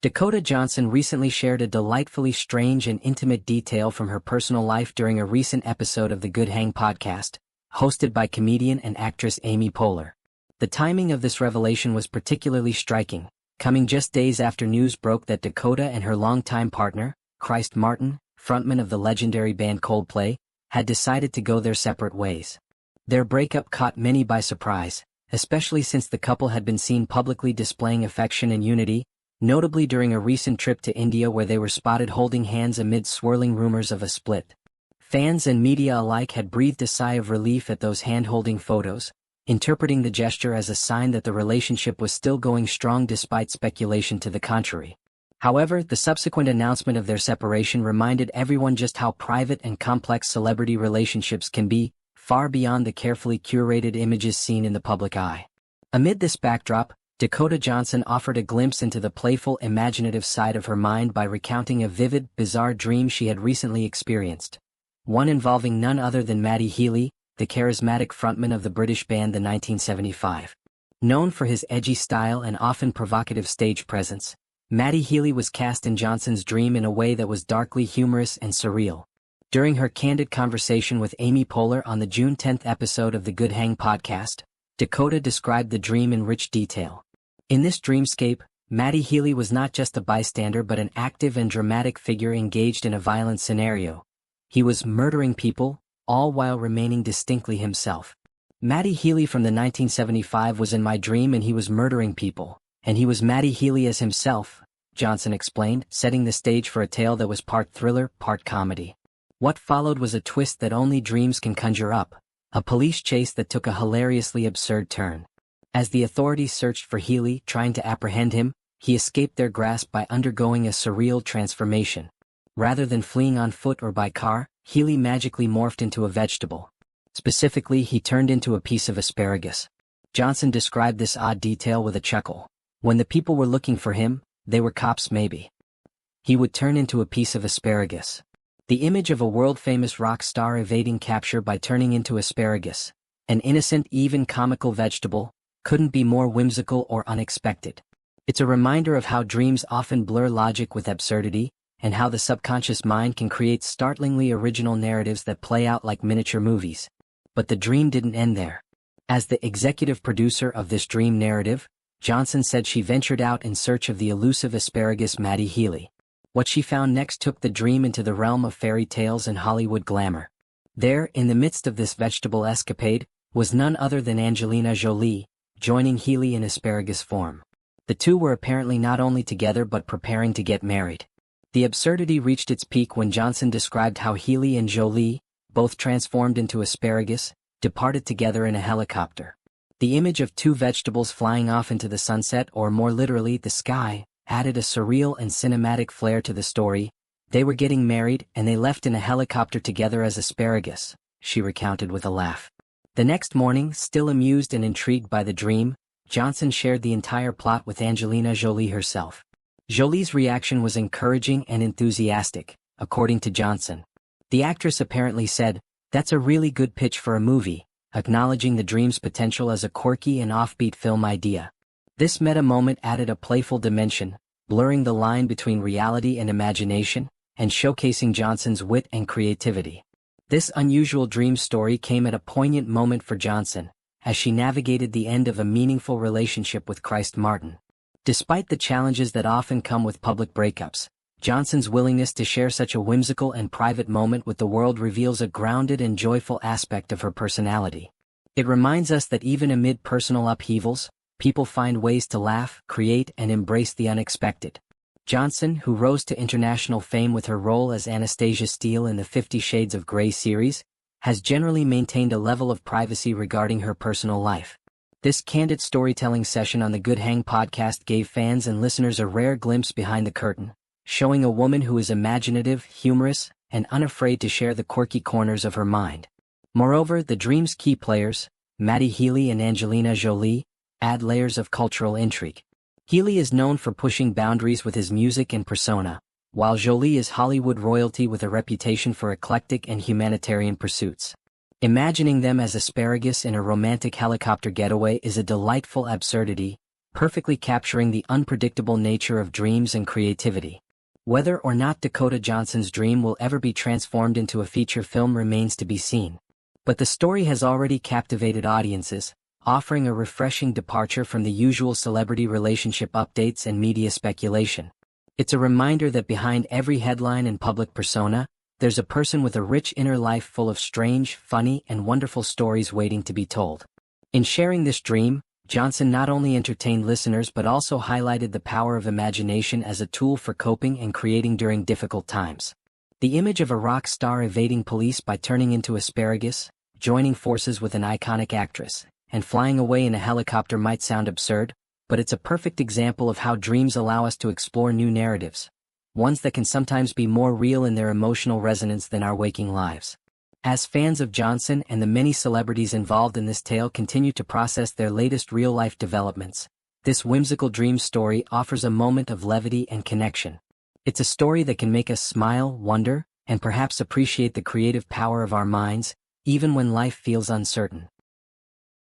Dakota Johnson recently shared a delightfully strange and intimate detail from her personal life during a recent episode of the Good Hang podcast, hosted by comedian and actress Amy Poehler. The timing of this revelation was particularly striking, coming just days after news broke that Dakota and her longtime partner, Christ Martin, frontman of the legendary band Coldplay, had decided to go their separate ways. Their breakup caught many by surprise, especially since the couple had been seen publicly displaying affection and unity, notably during a recent trip to India where they were spotted holding hands amid swirling rumors of a split. Fans and media alike had breathed a sigh of relief at those hand-holding photos, interpreting the gesture as a sign that the relationship was still going strong despite speculation to the contrary. However, the subsequent announcement of their separation reminded everyone just how private and complex celebrity relationships can be, far beyond the carefully curated images seen in the public eye. Amid this backdrop, Dakota Johnson offered a glimpse into the playful, imaginative side of her mind by recounting a vivid, bizarre dream she had recently experienced. One involving none other than Matty Healy, the charismatic frontman of the British band The 1975. Known for his edgy style and often provocative stage presence, Matty Healy was cast in Johnson's dream in a way that was darkly humorous and surreal. During her candid conversation with Amy Poehler on the June 10th episode of the Good Hang podcast, Dakota described the dream in rich detail. In this dreamscape, Matty Healy was not just a bystander but an active and dramatic figure engaged in a violent scenario. He was murdering people, all while remaining distinctly himself. Matty Healy from the 1975 was in my dream and he was murdering people, and he was Matty Healy as himself, Johnson explained, setting the stage for a tale that was part thriller, part comedy. What followed was a twist that only dreams can conjure up, a police chase that took a hilariously absurd turn. As the authorities searched for Healy, trying to apprehend him, he escaped their grasp by undergoing a surreal transformation. Rather than fleeing on foot or by car, Healy magically morphed into a vegetable. Specifically, he turned into a piece of asparagus. Johnson described this odd detail with a chuckle. When the people were looking for him, they were cops maybe. He would turn into a piece of asparagus. The image of a world-famous rock star evading capture by turning into asparagus, an innocent, even comical vegetable, couldn't be more whimsical or unexpected. It's a reminder of how dreams often blur logic with absurdity, and how the subconscious mind can create startlingly original narratives that play out like miniature movies. But the dream didn't end there. As the executive producer of this dream narrative, Johnson said she ventured out in search of the elusive asparagus Matty Healy. What she found next took the dream into the realm of fairy tales and Hollywood glamour. There, in the midst of this vegetable escapade, was none other than Angelina Jolie, joining Healy in asparagus form. The two were apparently not only together but preparing to get married. The absurdity reached its peak when Johnson described how Healy and Jolie, both transformed into asparagus, departed together in a helicopter. The image of two vegetables flying off into the sunset, or more literally the sky, added a surreal and cinematic flair to the story. They were getting married and they left in a helicopter together as asparagus, she recounted with a laugh. The next morning, still amused and intrigued by the dream, Johnson shared the entire plot with Angelina Jolie herself. Jolie's reaction was encouraging and enthusiastic, according to Johnson. The actress apparently said, "That's a really good pitch for a movie," acknowledging the dream's potential as a quirky and offbeat film idea. This meta moment added a playful dimension, blurring the line between reality and imagination, and showcasing Johnson's wit and creativity. This unusual dream story came at a poignant moment for Johnson, as she navigated the end of a meaningful relationship with Christ Martin. Despite the challenges that often come with public breakups, Johnson's willingness to share such a whimsical and private moment with the world reveals a grounded and joyful aspect of her personality. It reminds us that even amid personal upheavals, people find ways to laugh, create, and embrace the unexpected. Johnson, who rose to international fame with her role as Anastasia Steele in the 50 Shades of Grey series, has generally maintained a level of privacy regarding her personal life. This candid storytelling session on the Good Hang podcast gave fans and listeners a rare glimpse behind the curtain, showing a woman who is imaginative, humorous, and unafraid to share the quirky corners of her mind. Moreover, the dream's key players, Matty Healy and Angelina Jolie, add layers of cultural intrigue. Healy is known for pushing boundaries with his music and persona, while Jolie is Hollywood royalty with a reputation for eclectic and humanitarian pursuits. Imagining them as asparagus in a romantic helicopter getaway is a delightful absurdity, perfectly capturing the unpredictable nature of dreams and creativity. Whether or not Dakota Johnson's dream will ever be transformed into a feature film remains to be seen. But the story has already captivated audiences, offering a refreshing departure from the usual celebrity relationship updates and media speculation. It's a reminder that behind every headline and public persona, there's a person with a rich inner life full of strange, funny, and wonderful stories waiting to be told. In sharing this dream, Johnson not only entertained listeners but also highlighted the power of imagination as a tool for coping and creating during difficult times. The image of a rock star evading police by turning into asparagus, joining forces with an iconic actress, and flying away in a helicopter might sound absurd, but it's a perfect example of how dreams allow us to explore new narratives, ones that can sometimes be more real in their emotional resonance than our waking lives. As fans of Johnson and the many celebrities involved in this tale continue to process their latest real-life developments, this whimsical dream story offers a moment of levity and connection. It's a story that can make us smile, wonder, and perhaps appreciate the creative power of our minds, even when life feels uncertain.